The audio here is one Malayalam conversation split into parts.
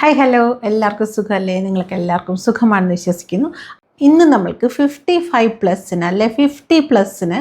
ഹായ് ഹലോ, എല്ലാവർക്കും സുഖമല്ലേ? നിങ്ങൾക്ക് എല്ലാവർക്കും സുഖമാണെന്ന് വിശ്വസിക്കുന്നു. ഇന്ന് നമ്മൾക്ക് 55+ അല്ലെ 50+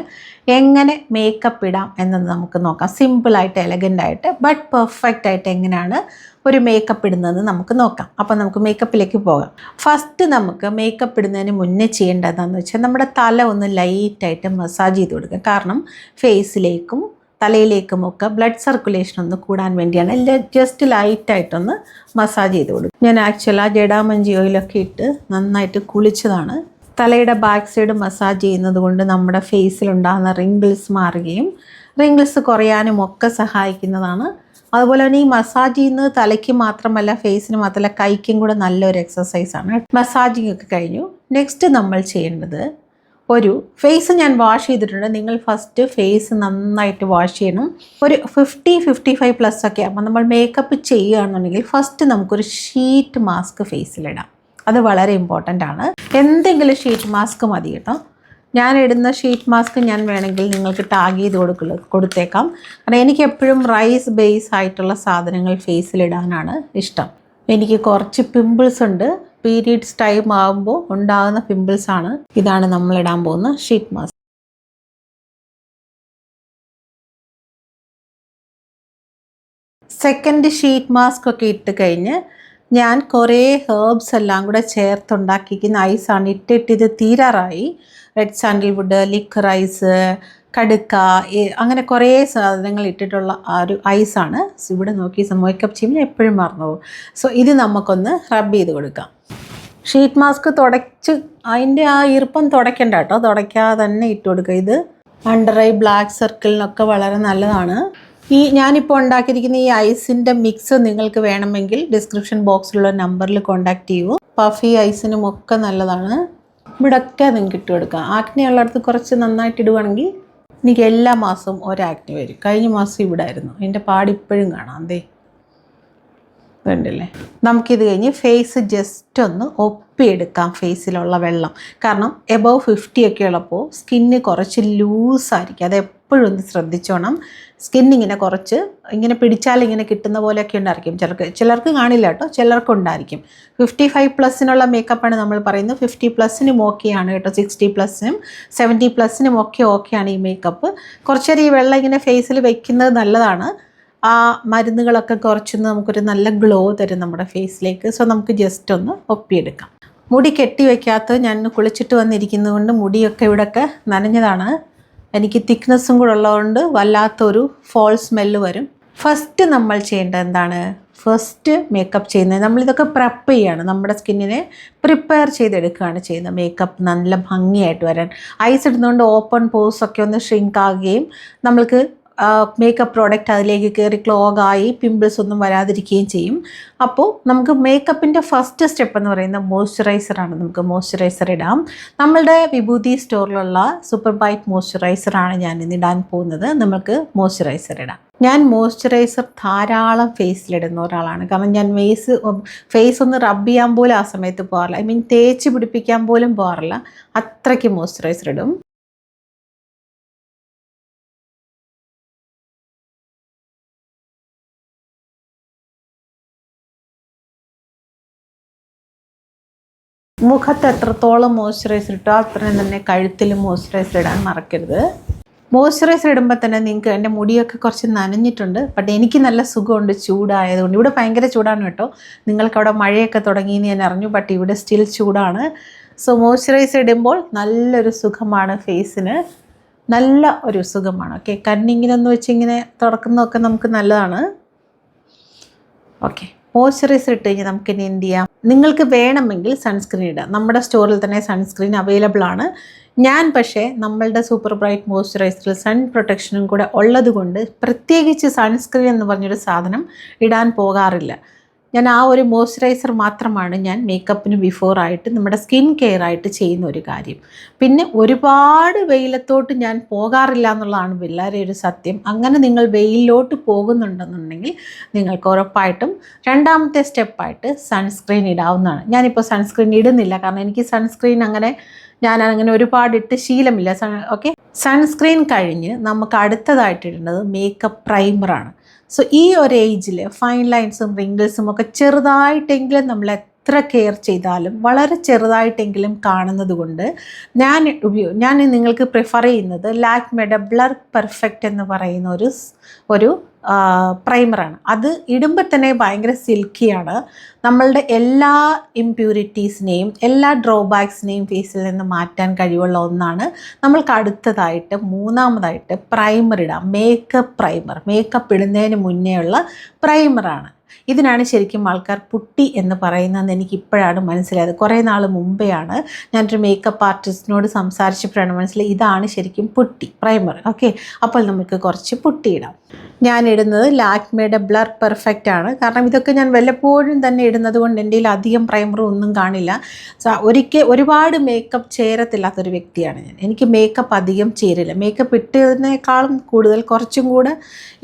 എങ്ങനെ മേക്കപ്പ് ഇടാം എന്നത് നമുക്ക് നോക്കാം. സിമ്പിളായിട്ട് എലഗൻ്റായിട്ട് ബട്ട് പെർഫെക്റ്റ് ആയിട്ട് എങ്ങനെയാണ് ഒരു മേക്കപ്പ് ഇടുന്നത് നമുക്ക് നോക്കാം. അപ്പോൾ നമുക്ക് മേക്കപ്പിലേക്ക് പോകാം. ഫസ്റ്റ് നമുക്ക് മേക്കപ്പ് ഇടുന്നതിന് മുന്നേ ചെയ്യേണ്ടതെന്ന് വെച്ചാൽ നമ്മുടെ തല ഒന്ന് ലൈറ്റായിട്ട് മസാജ് ചെയ്ത് കൊടുക്കുക. കാരണം ഫേസിലേക്കും തലയിലേക്കുമൊക്കെ ബ്ലഡ് സർക്കുലേഷൻ ഒന്ന് കൂടാൻ വേണ്ടിയാണ്. ജസ്റ്റ് ലൈറ്റായിട്ടൊന്ന് മസാജ് ചെയ്ത് കൊടുക്കും. ഞാൻ ആക്ച്വലി ആ ജഡാമഞ്ചി ഓയിലൊക്കെ ഇട്ട് നന്നായിട്ട് കുളിച്ചതാണ്. തലയുടെ ബാക്ക് സൈഡ് മസാജ് ചെയ്യുന്നത് കൊണ്ട് നമ്മുടെ ഫേസിലുണ്ടാകുന്ന റിങ്കിൾസ് മാറുകയും റിങ്കിൾസ് കുറയാനും ഒക്കെ സഹായിക്കുന്നതാണ്. അതുപോലെ തന്നെ ഈ മസാജ് ചെയ്യുന്നത് തലയ്ക്ക് മാത്രമല്ല, ഫേസിന് മാത്രമല്ല, കൈക്കും കൂടെ നല്ലൊരു എക്സസൈസാണ്. മസാജിങ് ഒക്കെ കഴിഞ്ഞു. നെക്സ്റ്റ് നമ്മൾ ചെയ്യേണ്ടത്, ഒരു ഫേസ് ഞാൻ വാഷ് ചെയ്തിട്ടുണ്ട്. നിങ്ങൾ ഫസ്റ്റ് ഫേസ് നന്നായിട്ട് വാഷ് ചെയ്യണം. ഒരു 55+ ഒക്കെ ആകുമ്പോൾ നമ്മൾ മേക്കപ്പ് ചെയ്യുകയാണെന്നുണ്ടെങ്കിൽ ഫസ്റ്റ് നമുക്കൊരു ഷീറ്റ് മാസ്ക് ഫേസിലിടാം. അത് വളരെ ഇമ്പോർട്ടൻ്റ് ആണ്. എന്തെങ്കിലും ഷീറ്റ് മാസ്ക് മതി കേട്ടോ. ഞാൻ ഇടുന്ന ഷീറ്റ് മാസ്ക് ഞാൻ വേണമെങ്കിൽ നിങ്ങൾക്ക് ടാഗ് ചെയ്ത് കൊടുത്തേക്കാം. കാരണം എനിക്ക് എപ്പോഴും റൈസ് ബേസ് ആയിട്ടുള്ള സാധനങ്ങൾ ഫേസിലിടാനാണ് ഇഷ്ടം. എനിക്ക് കുറച്ച് പിമ്പിൾസ് ഉണ്ട്. പീരീഡ്സ് ടൈം ആകുമ്പോൾ ഉണ്ടാകുന്ന പിമ്പിൾസ് ആണ്. ഇതാണ് നമ്മളിടാൻ പോകുന്ന sheet mask. Second sheet mask ഒക്കെ ഇട്ട് കഴിഞ്ഞ് ഞാൻ കുറേ ഹേർബ്സ് എല്ലാം കൂടെ ചേർത്തുണ്ടാക്കിക്കുന്ന ഐസാണ്. ഇത് തീരാറായി. റെഡ് സാൻഡൽവുഡ്, ലിക്കറൈസ്, കടുക്ക, അങ്ങനെ കുറേ സാധനങ്ങൾ ഇട്ടിട്ടുള്ള ആ ഒരു ഐസാണ്. ഇവിടെ നോക്കി മേക്കപ്പ് ചെയ്യുമ്പോൾ എപ്പോഴും മറന്നു പോകും. സോ ഇത് നമുക്കൊന്ന് റബ്ബ് ചെയ്ത് കൊടുക്കാം. ഷീറ്റ് മാസ്ക് തുടച്ച് അതിൻ്റെ ആ ഈർപ്പം തുടയ്ക്കണ്ട കേട്ടോ, തുടയ്ക്കാതെ തന്നെ ഇട്ട് കൊടുക്കുക. ഇത് അണ്ടർ ഐ ബ്ലാക്ക് സർക്കിളിനൊക്കെ വളരെ നല്ലതാണ്. ഞാനിപ്പോൾ ഉണ്ടാക്കിയിരിക്കുന്ന ഈ ഐസിൻ്റെ മിക്സ് നിങ്ങൾക്ക് വേണമെങ്കിൽ ഡിസ്ക്രിപ്ഷൻ ബോക്സിലുള്ള നമ്പറിൽ കോൺടാക്റ്റ് ചെയ്യൂ. പഫി ഐസിനും ഒക്കെ നല്ലതാണ്. ഇവിടെയൊക്കെ നിങ്ങൾക്ക് ഇട്ട് കൊടുക്കാം. ആക്നെ ഉള്ളിടത്ത് കുറച്ച് നന്നായിട്ട് ഇടുവാണെങ്കിൽ എനിക്ക് എല്ലാ മാസവും ഒരാക്നെ വരും. കഴിഞ്ഞ മാസം ഇവിടെ ആയിരുന്നു. അതിൻ്റെ പാടിപ്പോഴും കാണാം. അതേ വേണ്ടല്ലേ. നമുക്കിത് കഴിഞ്ഞ് ഫേസ് ജസ്റ്റ് ഒന്ന് ഒപ്പിയെടുക്കാം ഫേസിലുള്ള വെള്ളം. കാരണം എബവ് 50 ഒക്കെ ഉള്ളപ്പോൾ സ്കിന്ന് കുറച്ച് ലൂസായിരിക്കും. അത് എപ്പോഴും ഒന്ന് ശ്രദ്ധിച്ചോണം. സ്കിന്നിങ്ങനെ കുറച്ച് ഇങ്ങനെ പിടിച്ചാൽ ഇങ്ങനെ കിട്ടുന്ന പോലെയൊക്കെ ഉണ്ടായിരിക്കും. ചിലർക്ക് കാണില്ല കേട്ടോ, ചിലർക്കുണ്ടായിരിക്കും. 55+ മേക്കപ്പാണ് നമ്മൾ പറയുന്നത്. 50+ ഓക്കെയാണ് കേട്ടോ. 60+നും 70+നും ഒക്കെ ഓക്കെയാണ് ഈ മേക്കപ്പ്. കുറച്ചേരം ഈ വെള്ളം ഇങ്ങനെ ഫേസിൽ വയ്ക്കുന്നത് നല്ലതാണ്. ആ മരുന്നുകളൊക്കെ കുറച്ചൊന്ന് നമുക്കൊരു നല്ല ഗ്ലോ തരും നമ്മുടെ ഫേസിലേക്ക്. സോ നമുക്ക് ജസ്റ്റ് ഒന്ന് ഒപ്പിയെടുക്കാം. മുടി കെട്ടി വയ്ക്കാത്ത ഞാൻ കുളിച്ചിട്ട് വന്നിരിക്കുന്നത് കൊണ്ട് മുടിയൊക്കെ ഇവിടെയൊക്കെ നനഞ്ഞതാണ്. എനിക്ക് തിക്നെസ്സും കൂടെ ഉള്ളതുകൊണ്ട് വല്ലാത്തൊരു ഫോൾ സ്മെല്ല് വരും. ഫസ്റ്റ് നമ്മൾ ചെയ്യേണ്ടത് എന്താണ്? ഫസ്റ്റ് മേക്കപ്പ് ചെയ്യുന്നത് നമ്മളിതൊക്കെ പ്രെപ്പ് ചെയ്യുകയാണ്. നമ്മുടെ സ്കിന്നിനെ പ്രിപ്പയർ ചെയ്തെടുക്കുകയാണ് ചെയ്യുന്നത്. മേക്കപ്പ് നല്ല ഭംഗിയായിട്ട് വരാൻ. ഐസ് ഇടുന്നതുകൊണ്ട് ഓപ്പൺ പോഴ്സൊക്കെ ഒന്ന് ഷ്രിങ്ക് ആകുകയും നമ്മൾക്ക് മേക്കപ്പ് പ്രോഡക്റ്റ് അതിലേക്ക് കയറി ക്ലോഗായി പിമ്പിൾസ് ഒന്നും വരാതിരിക്കുകയും ചെയ്യും. അപ്പോൾ നമുക്ക് മേക്കപ്പിൻ്റെ ഫസ്റ്റ് സ്റ്റെപ്പ് എന്ന് പറയുന്നത് മോയ്സ്ചറൈസറാണ്. നമുക്ക് മോയ്സ്ചറൈസർ ഇടാം. നമ്മളുടെ വിഭൂതി സ്റ്റോറിലുള്ള സൂപ്പർ ബൈറ്റ് മോയ്സ്ചറൈസറാണ് ഞാൻ ഇന്ന് ഇടാൻ പോകുന്നത്. നമുക്ക് മോയ്സ്ചറൈസർ ഇടാം. ഞാൻ മോയ്സ്ചറൈസർ ധാരാളം ഫേസിലിടുന്ന ഒരാളാണ്. കാരണം ഞാൻ ഫേസ് ഒന്ന് റബ്ബ് ചെയ്യാൻ പോലും ആ സമയത്ത് പോകാറില്ല. തേച്ച് പിടിപ്പിക്കാൻ പോലും പോകാറില്ല. അത്രയ്ക്ക് മോയ്സ്ചറൈസർ ഇടും. മുഖത്ത് എത്രത്തോളം മോയ്സ്ചറൈസർ ഇട്ടോ അത്രയും തന്നെ കഴുത്തിലും മോയ്സ്ചറൈസർ ഇടാൻ മറക്കരുത്. മോയ്സ്ചറൈസർ ഇടുമ്പോൾ തന്നെ നിങ്ങൾക്ക് എൻ്റെ മുടിയൊക്കെ കുറച്ച് നനഞ്ഞിട്ടുണ്ട്. ബട്ട് എനിക്ക് നല്ല സുഖമുണ്ട് ചൂടായതുകൊണ്ട്. ഇവിടെ ഭയങ്കര ചൂടാണ് കേട്ടോ. നിങ്ങൾക്കവിടെ മഴയൊക്കെ തുടങ്ങിയെന്ന് ഞാൻ അറിഞ്ഞു. ബട്ട് ഇവിടെ സ്റ്റിൽ ചൂടാണ്. സോ മോയ്സ്ചറൈസർ ഇടുമ്പോൾ നല്ലൊരു സുഖമാണ് ഫേസിന്. നല്ല ഒരു സുഖമാണ്. ഓക്കെ, കണ്ണിങ്ങിനൊന്ന് വെച്ച് ഇങ്ങനെ തുറക്കുന്നതൊക്കെ നമുക്ക് നല്ലതാണ്. ഓക്കെ, മോയ്സ്ചറൈസർ ഇട്ട് കഴിഞ്ഞാൽ നമുക്കിനി എന്ത് ചെയ്യാം? നിങ്ങൾക്ക് വേണമെങ്കിൽ സൺസ്ക്രീൻ ഇടാം. നമ്മുടെ സ്റ്റോറിൽ തന്നെ സൺസ്ക്രീൻ അവൈലബിൾ ആണ്. ഞാൻ പക്ഷേ നമ്മളുടെ സൂപ്പർ ബ്രൈറ്റ് മോയ്സ്ചറൈസറിൽ സൺ പ്രൊട്ടക്ഷനും കൂടെ ഉള്ളത് കൊണ്ട് പ്രത്യേകിച്ച് സൺസ്ക്രീൻ എന്ന് പറഞ്ഞൊരു സാധനം ഇടാൻ പോകാറില്ല. ഞാൻ ആ ഒരു മോയ്സ്ചറൈസർ മാത്രമാണ് ഞാൻ മേക്കപ്പിന് ബിഫോറായിട്ട് നമ്മുടെ സ്കിൻ കെയർ ആയിട്ട് ചെയ്യുന്ന ഒരു കാര്യം. പിന്നെ ഒരുപാട് വെയിലത്തോട്ട് ഞാൻ പോകാറില്ല എന്നുള്ളതാണ് വളരെ ഒരു സത്യം. അങ്ങനെ നിങ്ങൾ വെയിലിലോട്ട് പോകുന്നുണ്ടെന്നുണ്ടെങ്കിൽ നിങ്ങൾക്ക് ഉറപ്പായിട്ടും രണ്ടാമത്തെ സ്റ്റെപ്പായിട്ട് സൺസ്ക്രീൻ ഇടാവുന്നതാണ്. ഞാനിപ്പോൾ സൺസ്ക്രീൻ ഇടുന്നില്ല. കാരണം എനിക്ക് സൺസ്ക്രീൻ ഞാനങ്ങനെ ഒരുപാട് ഇട്ട് ശീലമില്ല. ഓക്കെ, സൺസ്ക്രീൻ കഴിഞ്ഞ് നമുക്ക് അടുത്തതായിട്ട് ഇടേണ്ടത് മേക്കപ്പ് പ്രൈമറാണ്. സോ ഈ ഒരു ഏജിൽ ഫൈൻ ലൈൻസും റിങ്കിൾസും ഒക്കെ ചെറുതായിട്ടെങ്കിലും നമ്മൾ എത്ര കെയർ ചെയ്താലും വളരെ ചെറുതായിട്ടെങ്കിലും കാണുന്നത് കൊണ്ട് ഞാൻ നിങ്ങൾക്ക് പ്രിഫർ ചെയ്യുന്നത് ലാക്മേയുടെ ബ്ലർ പെർഫെക്റ്റ് എന്ന് പറയുന്ന ഒരു പ്രൈമറാണ്. അത് ഇടുമ്പോൾ തന്നെ ഭയങ്കര സിൽക്കിയാണ്. നമ്മളുടെ എല്ലാ ഇംപ്യൂരിറ്റീസിനെയും എല്ലാ ഡ്രോബാക്സിനെയും ഫേസിൽ നിന്ന് മാറ്റാൻ കഴിവുള്ള ഒന്നാണ്. നമ്മൾക്ക് അടുത്തതായിട്ട് മൂന്നാമതായിട്ട് പ്രൈമർ ഇടാം. മേക്കപ്പ് പ്രൈമർ, മേക്കപ്പ് ഇടുന്നതിന് മുന്നേ ഉള്ള പ്രൈമറാണ്. ഇതിനാണ് ശരിക്കും ആൾക്കാർ പുട്ടി എന്ന് പറയുന്നതെന്ന് എനിക്ക് ഇപ്പോഴാണ് മനസ്സിലായത്. കുറേ നാൾ മുമ്പെയാണ് ഞാനൊരു മേക്കപ്പ് ആർട്ടിസ്റ്റിനോട് സംസാരിച്ചപ്പോഴാണ് മനസ്സിലായി ഇതാണ് ശരിക്കും പുട്ടി പ്രൈമർ. ഓക്കെ, അപ്പോൾ നമുക്ക് കുറച്ച് പുട്ടി ഇടാം. ഞാൻ ഇടുന്നത് ലാക്മേയുടെ ബ്ലർ പെർഫെക്റ്റ് ആണ്. കാരണം ഇതൊക്കെ ഞാൻ വല്ലപ്പോഴും തന്നെ ഇടുന്നത് കൊണ്ട് എൻ്റെ കയ്യിൽ അധികം പ്രൈമറും ഒന്നും കാണില്ല. ഒരുപാട് മേക്കപ്പ് ചേരത്തില്ലാത്തൊരു വ്യക്തിയാണ് ഞാൻ. എനിക്ക് മേക്കപ്പ് അധികം ചേരില്ല. മേക്കപ്പ് ഇട്ടതിനേക്കാളും കൂടുതൽ കുറച്ചും കൂടെ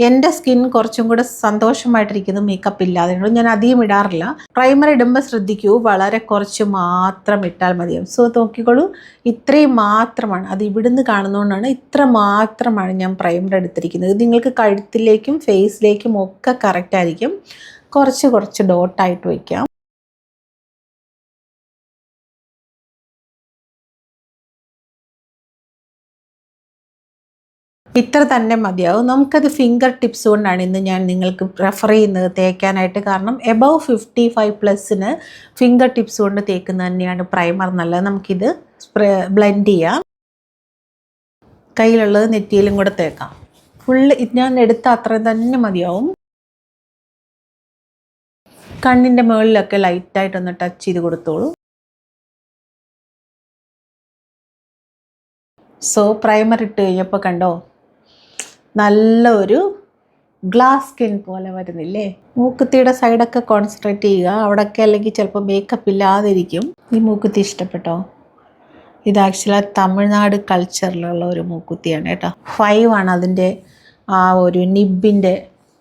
എൻ്റെ സ്കിൻ കുറച്ചും കൂടെ സന്തോഷമായിട്ടിരിക്കുന്നത് മേക്കപ്പ് ഇല്ലാതെ. ഞാൻ അധികം ഇടാറില്ല. പ്രൈമർ ഇടുമ്പോൾ ശ്രദ്ധിക്കൂ, വളരെ കുറച്ച് മാത്രം ഇട്ടാൽ മതിയാവും. സോ നോക്കിക്കോളൂ, ഇത്രയും മാത്രമാണ്. അത് ഇവിടുന്ന് കാണുന്നതുകൊണ്ടാണ് ഇത്ര മാത്രമാണ് ഞാൻ പ്രൈമർ എടുത്തിരിക്കുന്നത്. നിങ്ങൾക്ക് കഴുത്തിലേക്കും ഫേസിലേക്കും ഒക്കെ കറക്റ്റ് ആയിരിക്കും. കുറച്ച് ഡോട്ടായിട്ട് വയ്ക്കാം. ഇത്ര തന്നെ മതിയാവും. നമുക്കത് ഫിംഗർ ടിപ്സ് കൊണ്ടാണ് ഇന്ന് ഞാൻ നിങ്ങൾക്ക് പ്രിഫർ ചെയ്യുന്നത് തേക്കാനായിട്ട്. കാരണം എബവ് 55+ ഫിംഗർ ടിപ്സ് കൊണ്ട് തേക്കുന്നത് തന്നെയാണ് പ്രൈമർ നല്ലത്. നമുക്കിത് ബ്ലെൻഡ് ചെയ്യാം. കയ്യിലുള്ളത് നെറ്റിയിലും കൂടെ തേക്കാം. ഫുള്ള് ഞാൻ എടുത്ത അത്രയും തന്നെ മതിയാവും. കണ്ണിൻ്റെ മുകളിലൊക്കെ ലൈറ്റായിട്ടൊന്ന് ടച്ച് ചെയ്ത് കൊടുത്തോളൂ. സോ പ്രൈമർ ഇട്ട് കഴിഞ്ഞപ്പോൾ കണ്ടോ, നല്ല ഒരു ഗ്ലാസ് സ്കിൻ പോലെ വരുന്നില്ലേ? മൂക്കുത്തിയുടെ സൈഡൊക്കെ കോൺസെൻട്രേറ്റ് ചെയ്യുക. അവിടെയൊക്കെ അല്ലെങ്കിൽ ചിലപ്പോൾ മേക്കപ്പ് ഇല്ലാതിരിക്കും. ഈ മൂക്കുത്തി ഇഷ്ടപ്പെട്ടോ? ഇത് ആക്ച്വലി തമിഴ്നാട് കൾച്ചറിലുള്ള ഒരു മൂക്കുത്തിയാണ് കേട്ടോ. 5 ആണ് അതിൻ്റെ ആ ഒരു നിബിൻ്റെ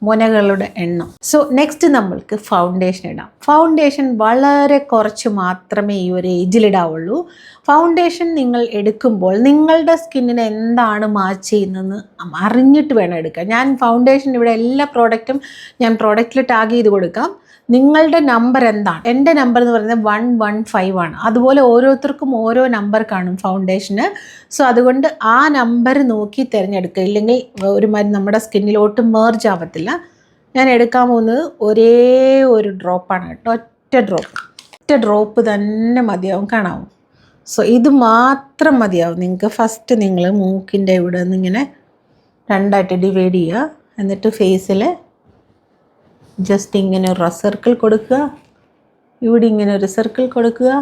മുനകളുടെ എണ്ണം. സോ നെക്സ്റ്റ് നമ്മൾക്ക് ഫൗണ്ടേഷൻ ഇടാം. ഫൗണ്ടേഷൻ വളരെ കുറച്ച് മാത്രമേ ഈ ഒരു ഏജിലിടാവുള്ളൂ. ഫൗണ്ടേഷൻ നിങ്ങൾ എടുക്കുമ്പോൾ നിങ്ങളുടെ സ്കിന്നിന് എന്താണ് മാച്ച് ചെയ്യുന്നതെന്ന് അറിഞ്ഞിട്ട് വേണം എടുക്കാൻ. ഞാൻ ഫൗണ്ടേഷൻ ഇവിടെ എല്ലാ പ്രോഡക്റ്റും ഞാൻ പ്രോഡക്റ്റിൽ ടാഗ് ചെയ്ത് കൊടുക്കാം. നിങ്ങളുടെ നമ്പർ എന്താണ്? എൻ്റെ നമ്പർ എന്ന് പറയുന്നത് 115 ആണ്. അതുപോലെ ഓരോരുത്തർക്കും ഓരോ നമ്പർ കാണും ഫൗണ്ടേഷന്. സോ അതുകൊണ്ട് ആ നമ്പർ നോക്കി തിരഞ്ഞെടുക്കുക. ഇല്ലെങ്കിൽ നമ്മുടെ സ്കിന്നിലോട്ട് മേർജ് ആവത്തില്ല. ഞാൻ എടുക്കാൻ പോകുന്നത് ഒരേ ഒരു ഡ്രോപ്പാണ് കേട്ടോ. ഒറ്റ ഡ്രോപ്പ് തന്നെ മതിയാവും. കാണാവും. സോ ഇത് മാത്രം മതിയാവും നിങ്ങൾക്ക്. ഫസ്റ്റ് നിങ്ങൾ മൂക്കിൻ്റെ ഇവിടെ നിന്ന് ഇങ്ങനെ രണ്ടായിട്ട് ഡിവൈഡ് ചെയ്യുക. എന്നിട്ട് ഫേസിൽ ജസ്റ്റ് ഇങ്ങനെ ഒരു സർക്കിൾ കൊടുക്കുക. ഇവിടെ ഇങ്ങനെ ഒരു സർക്കിൾ കൊടുക്കുക.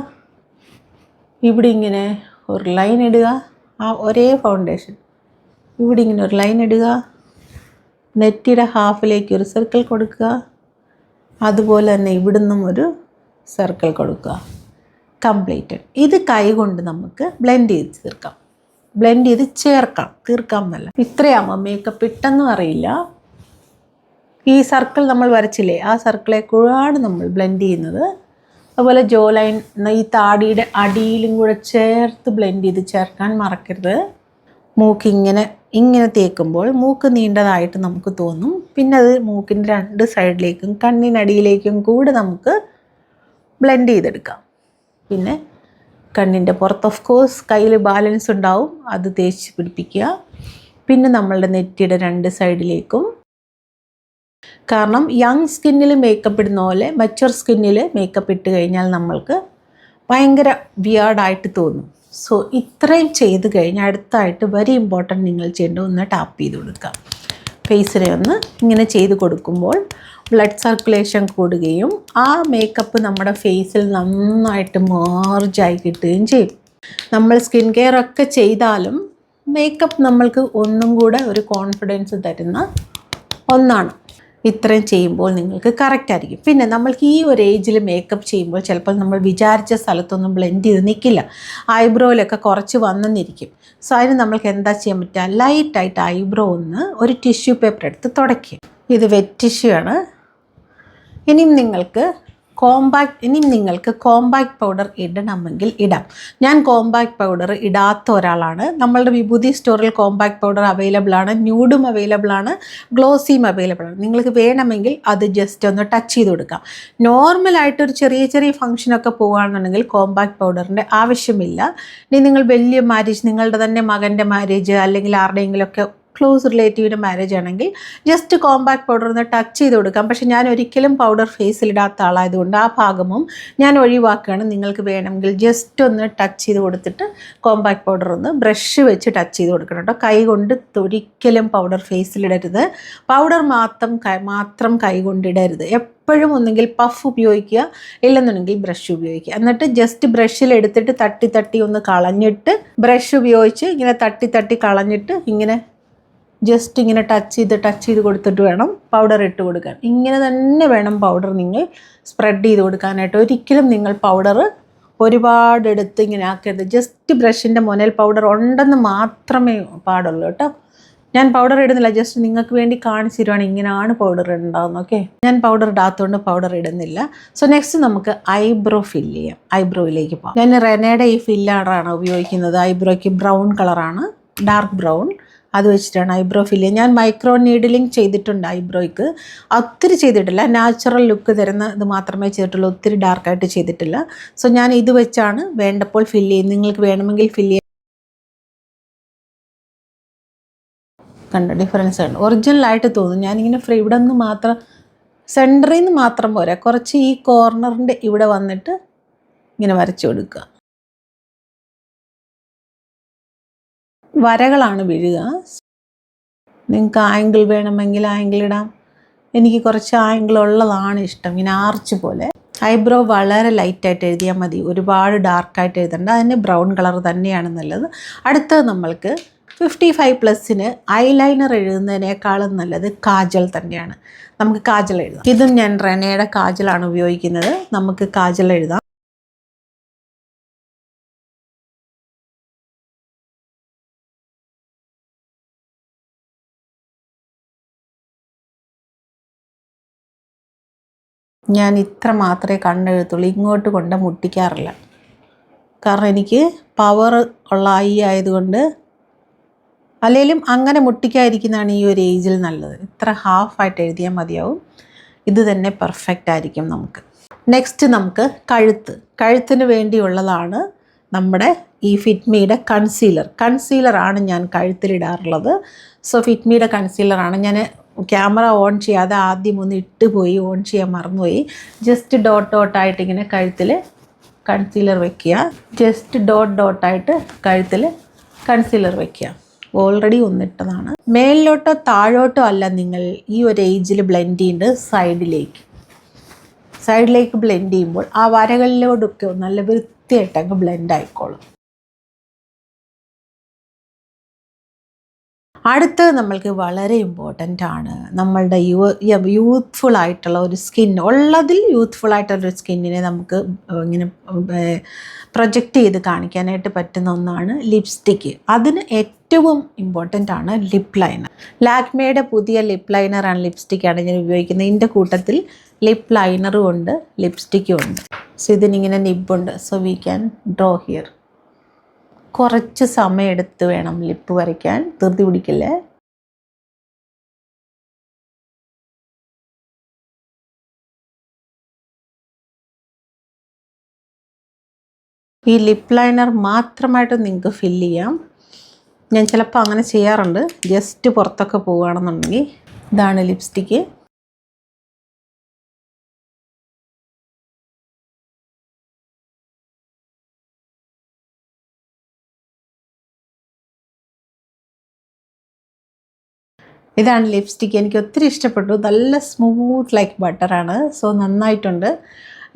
ഇവിടെ ഇങ്ങനെ ഒരു ലൈൻ ഇടുക. ആ ഒരേ ഫൗണ്ടേഷൻ ഇവിടെ ഇങ്ങനെ ഒരു ലൈൻ ഇടുക. നെറ്റിയുടെ ഹാഫിലേക്ക് ഒരു സർക്കിൾ കൊടുക്കുക. അതുപോലെ തന്നെ ഇവിടുന്നും ഒരു സർക്കിൾ കൊടുക്കുക. കംപ്ലീറ്റഡ്. ഇത് കൈ കൊണ്ട് നമുക്ക് ബ്ലെൻഡ് ചെയ്ത് തീർക്കാം. ബ്ലെൻഡ് ചെയ്ത് ചേർക്കാം, തീർക്കാം എന്നല്ല. ഇത്രയാകുമ്പോൾ മേക്കപ്പ് ഇട്ടെന്നും അറിയില്ല. ഈ സർക്കിൾ നമ്മൾ വരച്ചില്ലേ, ആ സർക്കിളെ കൂടാണ് നമ്മൾ ബ്ലെൻഡ് ചെയ്യുന്നത്. അതുപോലെ ജോ ലൈൻ ഈ താടിയുടെ അടിയിലും കൂടെ ചേർത്ത് ബ്ലെൻഡ് ചെയ്ത് ചേർക്കാൻ മറക്കരുത്. മൂക്ക് ഇങ്ങനെ തേക്കുമ്പോൾ മൂക്ക് നീണ്ടതായിട്ട് നമുക്ക് തോന്നും. പിന്നെ അത് മൂക്കിൻ്റെ 2 സൈഡിലേക്കും കണ്ണിനടിയിലേക്കും കൂടെ നമുക്ക് ബ്ലെൻഡ് ചെയ്തെടുക്കാം. പിന്നെ കണ്ണിൻ്റെ പുറത്ത് ഓഫ് കോഴ്സ് കയ്യിൽ ബാലൻസ് ഉണ്ടാവും, അത് തേച്ച് പിടിപ്പിക്കുക. പിന്നെ നമ്മളുടെ നെറ്റിയുടെ 2 സൈഡിലേക്കും. കാരണം യങ് സ്കിന്നിൽ മേക്കപ്പ് ഇടുന്ന പോലെ മച്ചുവർ സ്കിന്നിൽ മേക്കപ്പ് ഇട്ട് കഴിഞ്ഞാൽ നമ്മൾക്ക് ഭയങ്കര വിയേർഡായിട്ട് തോന്നും. സോ ഇത്രയും ചെയ്ത് കഴിഞ്ഞാൽ അടുത്തായിട്ട് വെരി ഇമ്പോർട്ടൻറ്റ് നിങ്ങൾ ചെയ്യേണ്ടത് ഒന്ന് ടാപ്പ് ചെയ്ത് കൊടുക്കുക. ഫേസിനെ ഒന്ന് ഇങ്ങനെ ചെയ്ത് കൊടുക്കുമ്പോൾ ബ്ലഡ് സർക്കുലേഷൻ കൂടുകയും ആ മേക്കപ്പ് നമ്മുടെ ഫേസിൽ നന്നായിട്ട് മേർജായി കിട്ടുകയും ചെയ്യും. നമ്മൾ സ്കിൻ കെയർ ഒക്കെ ചെയ്താലും മേക്കപ്പ് നമ്മൾക്ക് ഒന്നും കൂടെ ഒരു കോൺഫിഡൻസ് തരുന്ന ഒന്നാണ്. ഇത്രയും ചെയ്യുമ്പോൾ നിങ്ങൾക്ക് കറക്റ്റ് ആയിരിക്കും. പിന്നെ നമ്മൾക്ക് ഈ ഒരു ഏജിൽ മേക്കപ്പ് ചെയ്യുമ്പോൾ ചിലപ്പോൾ നമ്മൾ വിചാരിച്ച സ്ഥലത്തൊന്നും ബ്ലെൻഡ് ചെയ്ത് നിൽക്കില്ല. ഐബ്രോയിലൊക്കെ കുറച്ച് വന്നെന്നിരിക്കും. സോ അതിന് നമ്മൾക്ക് എന്താ ചെയ്യാൻ പറ്റുക? ലൈറ്റായിട്ട് ഐബ്രോ ഒരു ടിഷ്യൂ പേപ്പർ എടുത്ത് തുടയ്ക്കുക. ഇത് വെറ്റ് ടിഷ്യൂ ആണ്. ഇനിയും നിങ്ങൾക്ക് കോമ്പാക്ട്, ഇനി നിങ്ങൾക്ക് കോമ്പാക്ട് പൗഡർ ഇടണമെങ്കിൽ ഇടാം. ഞാൻ കോമ്പാക്ട് പൗഡർ ഇടാത്ത ഒരാളാണ്. നമ്മളുടെ വിഭൂതി സ്റ്റോറിൽ കോമ്പാക്ട് പൗഡർ അവൈലബിൾ ആണ്, ന്യൂഡും അവൈലബിൾ ആണ്, ഗ്ലോസിയും അവൈലബിൾ ആണ്. നിങ്ങൾക്ക് വേണമെങ്കിൽ അത് ജസ്റ്റ് ഒന്ന് ടച്ച് ചെയ്ത് കൊടുക്കാം. നോർമലായിട്ടൊരു ചെറിയ ചെറിയ ഫംഗ്ഷനൊക്കെ പോകുകയാണെന്നുണ്ടെങ്കിൽ കോമ്പാക്ട് പൗഡറിൻ്റെ ആവശ്യമില്ല. ഇനി നിങ്ങൾ വലിയ മാരേജ്, നിങ്ങളുടെ തന്നെ മകൻ്റെ മാരേജ് അല്ലെങ്കിൽ ആരുടെയെങ്കിലുമൊക്കെ ക്ലോസ് റിലേറ്റീവിൻ്റെ മാരേജ് ആണെങ്കിൽ ജസ്റ്റ് കോമ്പാക്ട് പൗഡർ ഒന്ന് ടച്ച് ചെയ്ത് കൊടുക്കാം. പക്ഷേ ഞാൻ ഒരിക്കലും പൗഡർ ഫേസിലിടാത്ത ആളായതുകൊണ്ട് ആ ഭാഗവും ഞാൻ ഒഴിവാക്കുകയാണ്. നിങ്ങൾക്ക് വേണമെങ്കിൽ ജസ്റ്റ് ഒന്ന് ടച്ച് ചെയ്ത് കൊടുത്തിട്ട് കോമ്പാക്ട് പൗഡർ ഒന്ന് ബ്രഷ് വെച്ച് ടച്ച് ചെയ്ത് കൊടുക്കണം കേട്ടോ. കൈ കൊണ്ട് ഒരിക്കലും പൗഡർ ഫേസിലിടരുത്. പൗഡർ മാത്രം കൈ കൊണ്ടിടരുത്. എപ്പോഴും ഒന്നെങ്കിൽ പഫ് ഉപയോഗിക്കുക, ഇല്ലെന്നുണ്ടെങ്കിൽ ബ്രഷ് ഉപയോഗിക്കുക. എന്നിട്ട് ജസ്റ്റ് ബ്രഷിൽ എടുത്തിട്ട് തട്ടി തട്ടി ഒന്ന് കളഞ്ഞിട്ട് ബ്രഷ് ഉപയോഗിച്ച് ഇങ്ങനെ തട്ടി തട്ടി കളഞ്ഞിട്ട് ഇങ്ങനെ ജസ്റ്റ് ഇങ്ങനെ ടച്ച് ചെയ്ത് കൊടുത്തിട്ട് വേണം പൗഡർ ഇട്ട് കൊടുക്കാൻ. ഇങ്ങനെ തന്നെ വേണം പൗഡർ നിങ്ങൾ സ്പ്രെഡ് ചെയ്ത് കൊടുക്കാനായിട്ട്. ഒരിക്കലും നിങ്ങൾ പൗഡർ ഒരുപാട് എടുത്ത് ഇങ്ങനെ ആക്കരുത്. ജസ്റ്റ് ബ്രഷിൻ്റെ മുനൽ പൗഡർ ഉണ്ടെന്ന് മാത്രമേ പാടുള്ളൂ കേട്ടോ. ഞാൻ പൗഡർ ഇടുന്നില്ല, ജസ്റ്റ് നിങ്ങൾക്ക് വേണ്ടി കാണിച്ചു തരുവാണ് ഇങ്ങനെയാണ് പൗഡർ ഉണ്ടാകുന്നത്. ഓക്കെ, ഞാൻ പൗഡർ ഇടാത്തതുകൊണ്ട് പൗഡർ ഇടുന്നില്ല. സോ നെക്സ്റ്റ് നമുക്ക് ഐബ്രോ ഫില്ല് ചെയ്യാം. ഐബ്രോയിലേക്ക് പോകാം. ഞാൻ റെനയുടെ ഈ ഫില്ലറാണ് ഉപയോഗിക്കുന്നത്. ഐബ്രോയ്ക്ക് ബ്രൗൺ കളറാണ്, ഡാർക്ക് ബ്രൗൺ. അത് വെച്ചിട്ടാണ് ഐബ്രോ ഫില്ല് ചെയ്യുക. ഞാൻ മൈക്രോ നീഡിലിംഗ് ചെയ്തിട്ടുണ്ട് ഐബ്രോയ്ക്ക്. ഒത്തിരി ചെയ്തിട്ടില്ല, നാച്ചുറൽ ലുക്ക് തരുന്ന ഇത് മാത്രമേ ചെയ്തിട്ടുള്ളൂ, ഒത്തിരി ഡാർക്കായിട്ട് ചെയ്തിട്ടില്ല. സോ ഞാൻ ഇത് വെച്ചാണ് വേണ്ടപ്പോൾ ഫില്ല് ചെയ്യുന്നത്. നിങ്ങൾക്ക് വേണമെങ്കിൽ ഫില്ല് ചെയ്യാം. കണ്ടോ ഡിഫറൻസ് ഉണ്ട്, ഒറിജിനലായിട്ട് തോന്നും. ഞാനിങ്ങനെ ഇവിടെ നിന്ന് മാത്രം, സെൻറ്ററിൽ നിന്ന് മാത്രം പോരാ, കുറച്ച് ഈ കോർണറിൻ്റെ ഇവിടെ വന്നിട്ട് ഇങ്ങനെ വരച്ചു കൊടുക്കുക. വരകളാണ് വീഴുക. നിങ്ങൾക്ക് ആംഗിൾ വേണമെങ്കിൽ ആംഗിൾ ഇടാം. എനിക്ക് കുറച്ച് ആംഗിൾ ഉള്ളതാണ് ഇഷ്ടം, ഇങ്ങനെ ആർച്ച് പോലെ. ഐബ്രോ വളരെ ലൈറ്റായിട്ട് എഴുതിയാൽ മതി, ഒരുപാട് ഡാർക്കായിട്ട് എഴുതണ്ട. അതിന് ബ്രൗൺ കളർ തന്നെയാണ് നല്ലത്. അടുത്തത് നമ്മൾക്ക് 55+ ഐലൈനർ എഴുതുന്നതിനേക്കാളും നല്ലത് കാജൽ തന്നെയാണ്. നമുക്ക് കാജൽ എഴുതാം. ഇതും ഞാൻ റെനയുടെ കാജലാണ് ഉപയോഗിക്കുന്നത്. നമുക്ക് കാജൽ എഴുതാം. ഞാൻ ഇത്ര മാത്രമേ കണ്ണെഴുത്തുള്ളൂ, ഇങ്ങോട്ട് കൊണ്ട് മുട്ടിക്കാറില്ല. കാരണം എനിക്ക് പവർ ഉള്ള ഐ ആയതുകൊണ്ട്. അല്ലെങ്കിലും അങ്ങനെ മുട്ടിക്കാതിരിക്കുന്നതാണ് ഈ ഒരു ഏജിൽ നല്ലത്. ഇത്ര ഹാഫായിട്ട് എഴുതിയാൽ മതിയാവും. ഇത് തന്നെ പെർഫെക്റ്റ് ആയിരിക്കും നമുക്ക്. നെക്സ്റ്റ് നമുക്ക് കഴുത്തിന് വേണ്ടിയുള്ളതാണ് നമ്മുടെ ഈ ഫിറ്റ്മിയുടെ കൺസീലറാണ് ഞാൻ കഴുത്തിലിടാറുള്ളത്. സോ ഫിറ്റ്മിയുടെ കൺസീലറാണ്. ഞാൻ ക്യാമറ ഓൺ ചെയ്യാതെ ആദ്യം ഒന്ന് ഇട്ടുപോയി, ഓൺ ചെയ്യാൻ മറന്നുപോയി. ജസ്റ്റ് ഡോട്ടായിട്ട് ഇങ്ങനെ കഴുത്തിൽ കൺസീലർ വയ്ക്കുക. ജസ്റ്റ് ഡോട്ടായിട്ട് കഴുത്തിൽ കൺസീലർ വയ്ക്കുക. ഓൾറെഡി ഒന്നിട്ടതാണ്. മേലിലോട്ടോ താഴോട്ടോ അല്ല നിങ്ങൾ ഈ ഒരു ഏജിൽ ബ്ലെൻഡ് ചെയ്യേണ്ടത്, സൈഡിലേക്ക് ബ്ലെൻഡ് ചെയ്യുമ്പോൾ ആ വരകളിലോടൊക്കെ നല്ല വൃത്തിയായിട്ടങ്ങ് ബ്ലെൻഡ് ആയിക്കോളും. അടുത്തത് നമ്മൾക്ക് വളരെ ഇമ്പോർട്ടൻ്റ് ആണ്, നമ്മളുടെ യൂത്ത്ഫുൾ ആയിട്ടുള്ള ഒരു സ്കിൻ. ഉള്ളതിൽ യൂത്ത്ഫുൾ ആയിട്ടുള്ളൊരു സ്കിന്നിനെ നമുക്ക് ഇങ്ങനെ പ്രൊജക്റ്റ് ചെയ്ത് കാണിക്കാനായിട്ട് പറ്റുന്ന ഒന്നാണ് ലിപ്സ്റ്റിക്ക്. അതിന് ഏറ്റവും ഇമ്പോർട്ടൻ്റ് ആണ് ലിപ്പ് ലൈനർ. ലാക്മേയുടെ പുതിയ ലിപ്പ് ലൈനറാണ്, ലിപ്സ്റ്റിക്കാണ് ഞാൻ ഉപയോഗിക്കുന്നത്. ഇതിൻ്റെ കൂട്ടത്തിൽ ലിപ്പ് ലൈനറും ഉണ്ട്, ലിപ്സ്റ്റിക്കും ഉണ്ട്. സോ ഇതിനിങ്ങനെ നിബുണ്ട്. So we can draw here. കുറച്ച് സമയം എടുത്ത് വേണം ലിപ്പ് വരയ്ക്കാൻ, ധൃതി പിടിക്കില്ലേ. ഈ ലിപ്പ് ലൈനർ മാത്രമായിട്ട് നിങ്ങൾക്ക് ഫില്ല് ചെയ്യാം. ഞാൻ ചിലപ്പോൾ അങ്ങനെ ചെയ്യാറുണ്ട്, ജസ്റ്റ് പുറത്തൊക്കെ പോവുകയാണെന്നുണ്ടെങ്കിൽ. ഇതാണ് ലിപ്സ്റ്റിക്ക്. ഇതാണ് ലിപ്സ്റ്റിക്ക്. എനിക്ക് ഒത്തിരി ഇഷ്ടപ്പെട്ടു. നല്ല സ്മൂത്ത് ലൈക്ക് ബട്ടറാണ്. സോ നന്നായിട്ടുണ്ട്.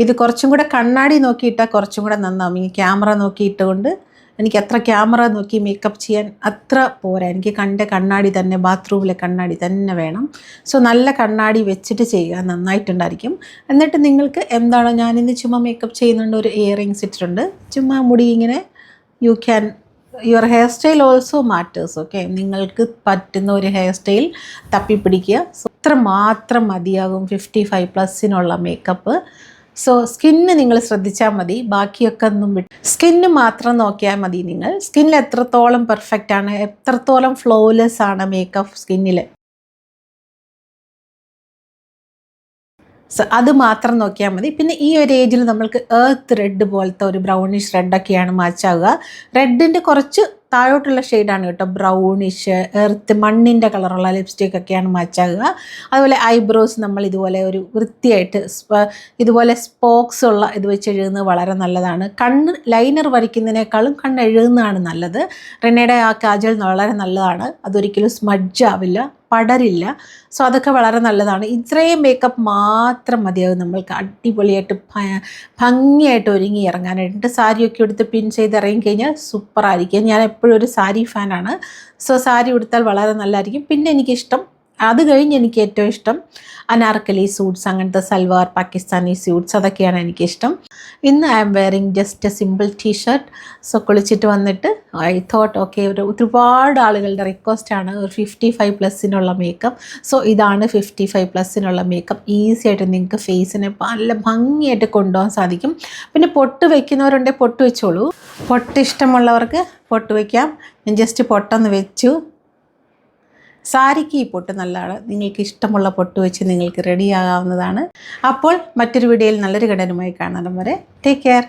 ഇത് കുറച്ചും കൂടെ കണ്ണാടി നോക്കിയിട്ടാൽ കുറച്ചും കൂടെ നന്നാവും. ഈ ക്യാമറ നോക്കിയിട്ടുകൊണ്ട് എനിക്ക് അത്ര ക്യാമറ നോക്കി മേക്കപ്പ് ചെയ്യാൻ അത്ര പോരാ. എനിക്ക് കണ്ണാടി തന്നെ, ബാത്റൂമിലെ കണ്ണാടി തന്നെ വേണം. സോ നല്ല കണ്ണാടി വെച്ചിട്ട് ചെയ്യുക, നന്നായിട്ടുണ്ടായിരിക്കും. എന്നിട്ട് നിങ്ങൾക്ക് എന്താണോ, ഞാനിന്ന് ചുമ്മാ മേക്കപ്പ് ചെയ്യുന്നുണ്ട്, ഒരു ഇയറിങ്സ് ഇട്ടിട്ടുണ്ട്. ചുമ്മാ മുടി ഇങ്ങനെ your hair style also matters. Okay, നിങ്ങൾക്ക് പറ്റുന്ന ഒരു ഹെയർ സ്റ്റൈൽ തപ്പിപ്പിടിക്കുക. സോ ഇത്ര മാത്രം മതിയാകും 55+നുള്ള മേക്കപ്പ്. സോ സ്കിന്ന് നിങ്ങൾ ശ്രദ്ധിച്ചാൽ മതി, ബാക്കിയൊക്കെ ഒന്നും സ്കിന്ന് മാത്രം നോക്കിയാൽ മതി. നിങ്ങൾ സ്കിന്നിൽ എത്രത്തോളം പെർഫെക്റ്റ് ആണ്, എത്രത്തോളം ഫ്ലോലെസ് ആണ് മേക്കപ്പ് സ്കിന്നിൽ, അത് മാത്രം നോക്കിയാൽ മതി. പിന്നെ ഈ ഒരു ഏജിൽ നമ്മൾക്ക് എർത്ത് റെഡ് പോലത്തെ ഒരു ബ്രൗണിഷ് റെഡൊക്കെയാണ് മാച്ചാവുക. റെഡിൻ്റെ കുറച്ച് താഴോട്ടുള്ള ഷെയ്ഡാണ് കേട്ടോ ബ്രൗണിഷ്, എർത്ത്, മണ്ണിൻ്റെ കളറുള്ള ലിപ്സ്റ്റിക് ഒക്കെയാണ് മാച്ചാകുക. അതുപോലെ ഐബ്രോസ് നമ്മൾ ഇതുപോലെ ഒരു വൃത്തിയായിട്ട് ഇതുപോലെ സ്പോക്സ് ഉള്ള ഇത് വെച്ച് എഴുതുന്നത് വളരെ നല്ലതാണ്. കണ്ണ് ലൈനർ വരയ്ക്കുന്നതിനേക്കാളും കണ്ണ് എഴുതുന്നതാണ് നല്ലത്. റെനയുടെ ആ കാജൽ വളരെ നല്ലതാണ്, അതൊരിക്കലും സ്മഡ്ജ് ആവില്ല, പടരില്ല. സോ അതൊക്കെ വളരെ നല്ലതാണ്. ഇത്രയും മേക്കപ്പ് മാത്രം മതിയാകും നമ്മൾക്ക് അടിപൊളിയായിട്ട് ഭംഗിയായിട്ട് ഒരുങ്ങി ഇറങ്ങാനായിട്ട്. സാരിയൊക്കെ എടുത്ത് പിൻ ചെയ്ത് ഇറങ്ങി കഴിഞ്ഞാൽ സൂപ്പറായിരിക്കും. ഞാൻ എപ്പോഴും ഒരു സാരി ഫാനാണ്. സോ സാരി ഉടുത്താൽ വളരെ നല്ലതായിരിക്കും. പിന്നെ എനിക്കിഷ്ടം, അത് കഴിഞ്ഞ് എനിക്ക് ഏറ്റവും ഇഷ്ടം അനാർക്കലി സൂട്ട്സ്, അങ്ങനത്തെ സൽവാർ പാകിസ്ഥാനി സ്യൂട്ട്സ്, അതൊക്കെയാണ് എനിക്കിഷ്ടം. ഇന്ന് I am wearing just a simple T-shirt. So കുളിച്ചിട്ട് വന്നിട്ട് ഐ തോട്ട് ഓക്കെ, ഒരുപാട് ആളുകളുടെ റിക്വസ്റ്റാണ് ഒരു 55+ മേക്കപ്പ്. സോ ഇതാണ് 55+ മേക്കപ്പ്. ഈസി ആയിട്ട് നിങ്ങൾക്ക് ഫേസിനെ നല്ല ഭംഗിയായിട്ട് കൊണ്ടുപോകാൻ സാധിക്കും. പിന്നെ പൊട്ട് വയ്ക്കുന്നവരുണ്ടെങ്കിൽ പൊട്ട് വെച്ചോളൂ. പൊട്ട് ഇഷ്ടമുള്ളവർക്ക് പൊട്ട് വയ്ക്കാം. ഞാൻ ജസ്റ്റ് പൊട്ടൊന്ന് വെച്ചു. സാരിക്ക് ഈ പൊട്ട് നല്ലതാണ്. നിങ്ങൾക്ക് ഇഷ്ടമുള്ള പൊട്ട് വെച്ച് നിങ്ങൾക്ക് റെഡിയാകാവുന്നതാണ്. അപ്പോൾ മറ്റൊരു വീഡിയോയിൽ നല്ലൊരു ഘടനയുമായി കാണാൻ വരെ ടേക്ക് കെയർ.